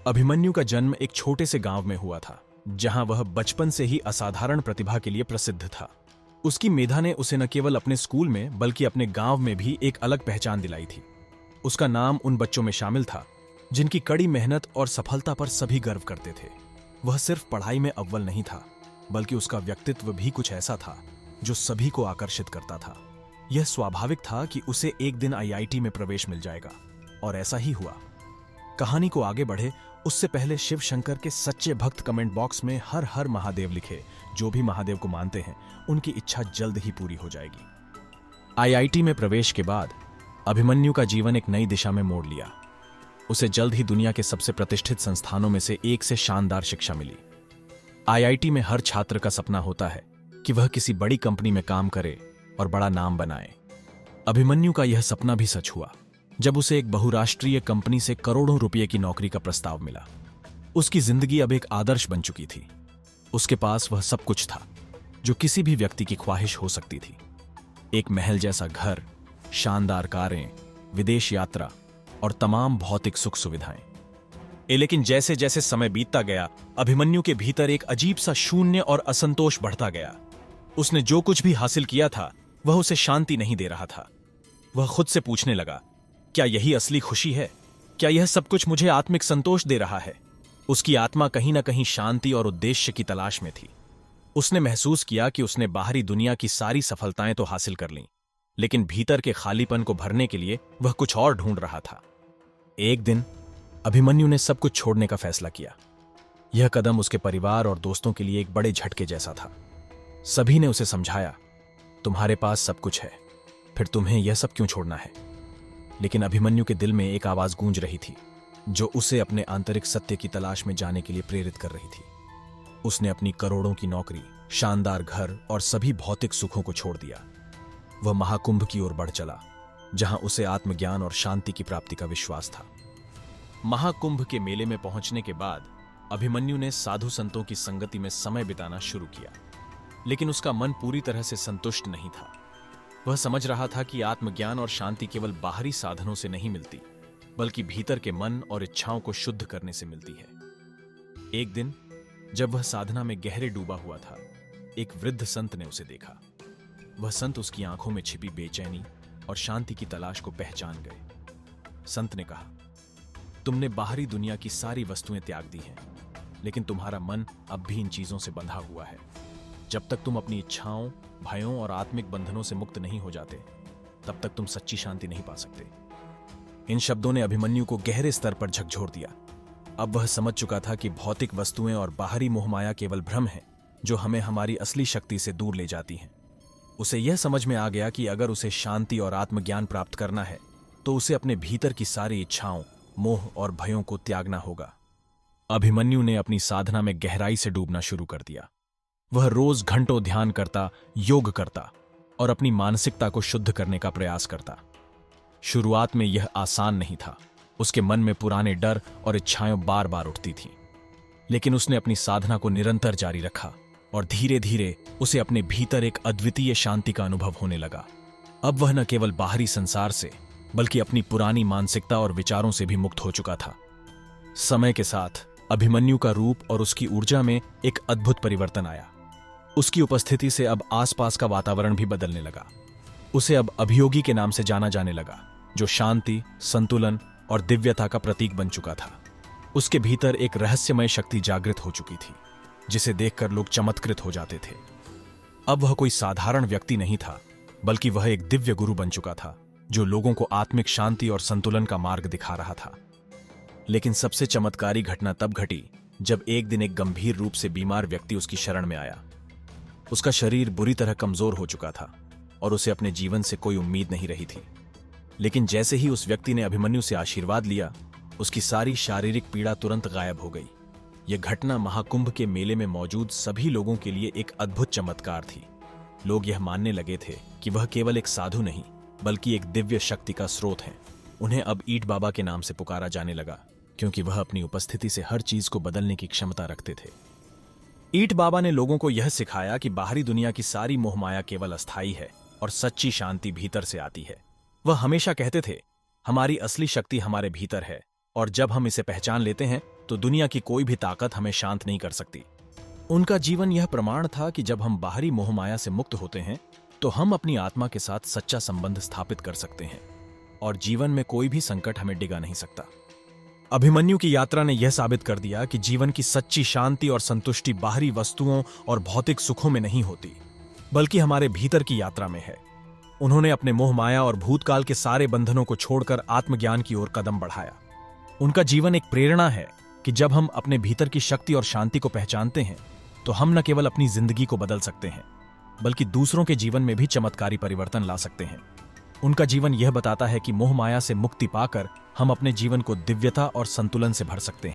अभिमन्यु का जन्म एक छोटे से गांव में हुआ था, जहां वह बचपन से ही असाधारण प्रतिभा के लिए प्रसिद्ध था। उसकी मेधा ने उसे न केवल अपने स्कूल में बल्कि अपने गांव में भी एक अलग पहचान दिलाई थी। उसका नाम उन बच्चों में शामिल था जिनकी कड़ी मेहनत और सफलता पर सभी गर्व करते थे। वह सिर्फ पढ़ाई में अव्वल नहीं था, बल्कि उसका व्यक्तित्व भी कुछ ऐसा था जो सभी को आकर्षित करता था। यह स्वाभाविक था कि उसे एक दिन आईआईटी में प्रवेश मिल जाएगा, और ऐसा ही हुआ। कहानी को आगे बढ़े उससे पहले शिव शंकर के सच्चे भक्त कमेंट बॉक्स में हर हर महादेव लिखे। जो भी महादेव को मानते हैं उनकी इच्छा जल्द ही पूरी हो जाएगी। आईआईटी में प्रवेश के बाद अभिमन्यु का जीवन एक नई दिशा में मोड़ लिया। उसे जल्द ही दुनिया के सबसे प्रतिष्ठित संस्थानों में से एक से शानदार शिक्षा मिली। आईआईटी में हर छात्र का सपना होता है कि वह किसी बड़ी कंपनी में काम करे और बड़ा नाम बनाए। अभिमन्यु का यह सपना भी सच हुआ जब उसे एक बहुराष्ट्रीय कंपनी से करोड़ों रुपए की नौकरी का प्रस्ताव मिला। उसकी जिंदगी अब एक आदर्श बन चुकी थी। उसके पास वह सब कुछ था जो किसी भी व्यक्ति की ख्वाहिश हो सकती थी। एक महल जैसा घर, शानदार कारें, विदेश यात्रा और तमाम भौतिक सुख सुविधाएं। लेकिन जैसे जैसे समय बीतता गया, अभिमन्यु के भीतर एक अजीब सा शून्य और असंतोष बढ़ता गया। उसने जो कुछ भी हासिल किया था वह उसे शांति नहीं दे रहा था। वह खुद से पूछने लगा, क्या यही असली खुशी है? क्या यह सब कुछ मुझे आत्मिक संतोष दे रहा है? उसकी आत्मा कहीं ना कहीं शांति और उद्देश्य की तलाश में थी। उसने महसूस किया कि उसने बाहरी दुनिया की सारी सफलताएं तो हासिल कर लीं, लेकिन भीतर के खालीपन को भरने के लिए वह कुछ और ढूंढ रहा था। एक दिन अभिमन्यु ने सब कुछ छोड़ने का फैसला किया। यह कदम उसके परिवार और दोस्तों के लिए एक बड़े झटके जैसा था। सभी ने उसे समझाया, तुम्हारे पास सब कुछ है, फिर तुम्हें यह सब क्यों छोड़ना है? लेकिन अभिमन्यु के दिल में एक आवाज गूंज रही थी जो उसे अपने आंतरिक सत्य की तलाश में जाने के लिए प्रेरित कर रही थी। उसने अपनी करोड़ों की नौकरी, शानदार घर और सभी भौतिक सुखों को छोड़ दिया। वह महाकुंभ की ओर बढ़ चला, जहां उसे आत्मज्ञान और शांति की प्राप्ति का विश्वास था। महाकुंभ के मेले में पहुंचने के बाद अभिमन्यु ने साधु संतों की संगति में समय बिताना शुरू किया, लेकिन उसका मन पूरी तरह से संतुष्ट नहीं था। वह समझ रहा था कि आत्मज्ञान और शांति केवल बाहरी साधनों से नहीं मिलती, बल्कि भीतर के मन और इच्छाओं को शुद्ध करने से मिलती है। एक दिन जब वह साधना में गहरे डूबा हुआ था, एक वृद्ध संत ने उसे देखा। वह संत उसकी आंखों में छिपी बेचैनी और शांति की तलाश को पहचान गए। संत ने कहा, तुमने बाहरी दुनिया की सारी वस्तुएं त्याग दी हैं, लेकिन तुम्हारा मन अब भी इन चीजों से बंधा हुआ है। जब तक तुम अपनी इच्छाओं, भयों और आत्मिक बंधनों से मुक्त नहीं हो जाते, तब तक तुम सच्ची शांति नहीं पा सकते। इन शब्दों ने अभिमन्यु को गहरे स्तर पर झकझोर दिया। अब वह समझ चुका था कि भौतिक वस्तुएं और बाहरी मोहमाया केवल भ्रम है जो हमें हमारी असली शक्ति से दूर ले जाती हैं। उसे यह समझ में आ गया कि अगर उसे शांति और आत्मज्ञान प्राप्त करना है तो उसे अपने भीतर की सारी इच्छाओं, मोह और भयों को त्यागना होगा। अभिमन्यु ने अपनी साधना में गहराई से डूबना शुरू कर दिया। वह रोज घंटों ध्यान करता, योग करता और अपनी मानसिकता को शुद्ध करने का प्रयास करता। शुरुआत में यह आसान नहीं था। उसके मन में पुराने डर और इच्छाएं बार बार उठती थीं। लेकिन उसने अपनी साधना को निरंतर जारी रखा और धीरे धीरे उसे अपने भीतर एक अद्वितीय शांति का अनुभव होने लगा। अब वह न केवल बाहरी संसार से बल्कि अपनी पुरानी मानसिकता और विचारों से भी मुक्त हो चुका था। समय के साथ अभिमन्यु का रूप और उसकी ऊर्जा में एक अद्भुत परिवर्तन आया। उसकी उपस्थिति से अब आसपास का वातावरण भी बदलने लगा। उसे अब अभियोगी के नाम से जाना जाने लगा, जो शांति, संतुलन और दिव्यता का प्रतीक बन चुका था। उसके भीतर एक रहस्यमय शक्ति जागृत हो चुकी थी, जिसे देखकर लोग चमत्कृत हो जाते थे। अब वह कोई साधारण व्यक्ति नहीं था, बल्कि वह एक दिव्य गुरु बन चुका था, जो लोगों को आत्मिक शांति और संतुलन का मार्ग दिखा रहा था। लेकिन सबसे चमत्कारी घटना तब घटी जब एक दिन एक गंभीर रूप से बीमार व्यक्ति उसकी शरण में आया। उसका शरीर बुरी तरह कमजोर हो चुका था और उसे अपने जीवन से कोई उम्मीद नहीं रही थी। लेकिन जैसे ही उस व्यक्ति ने अभिमन्यु से आशीर्वाद लिया, उसकी सारी शारीरिक पीड़ा तुरंत गायब हो गई। यह घटना महाकुंभ के मेले में मौजूद सभी लोगों के लिए एक अद्भुत चमत्कार थी। लोग यह मानने लगे थे कि वह केवल एक साधु नहीं, बल्कि एक दिव्य शक्ति का स्रोत है। उन्हें अब ईट बाबा के नाम से पुकारा जाने लगा, क्योंकि वह अपनी उपस्थिति से हर चीज को बदलने की क्षमता रखते थे। ईट बाबा ने लोगों को यह सिखाया कि बाहरी दुनिया की सारी मोहमाया केवल अस्थायी है और सच्ची शांति भीतर से आती है। वह हमेशा कहते थे, हमारी असली शक्ति हमारे भीतर है और जब हम इसे पहचान लेते हैं तो दुनिया की कोई भी ताकत हमें शांत नहीं कर सकती। उनका जीवन यह प्रमाण था कि जब हम बाहरी मोहमाया से मुक्त होते हैं तो हम अपनी आत्मा के साथ सच्चा संबंध स्थापित कर सकते हैं और जीवन में कोई भी संकट हमें डिगा नहीं सकता। अभिमन्यु की यात्रा ने यह साबित कर दिया कि जीवन की सच्ची शांति और संतुष्टि बाहरी वस्तुओं और भौतिक सुखों में नहीं होती, बल्कि हमारे भीतर की यात्रा में है। उन्होंने अपने मोह माया और भूतकाल के सारे बंधनों को छोड़कर आत्मज्ञान की ओर कदम बढ़ाया। उनका जीवन एक प्रेरणा है कि जब हम अपने भीतर की शक्ति और शांति को पहचानते हैं तो हम न केवल अपनी जिंदगी को बदल सकते हैं, बल्कि दूसरों के जीवन में भी चमत्कारी परिवर्तन ला सकते हैं। उनका जीवन यह बताता है कि मोह माया से मुक्ति पाकर हम अपने जीवन को दिव्यता और संतुलन से भर सकते हैं।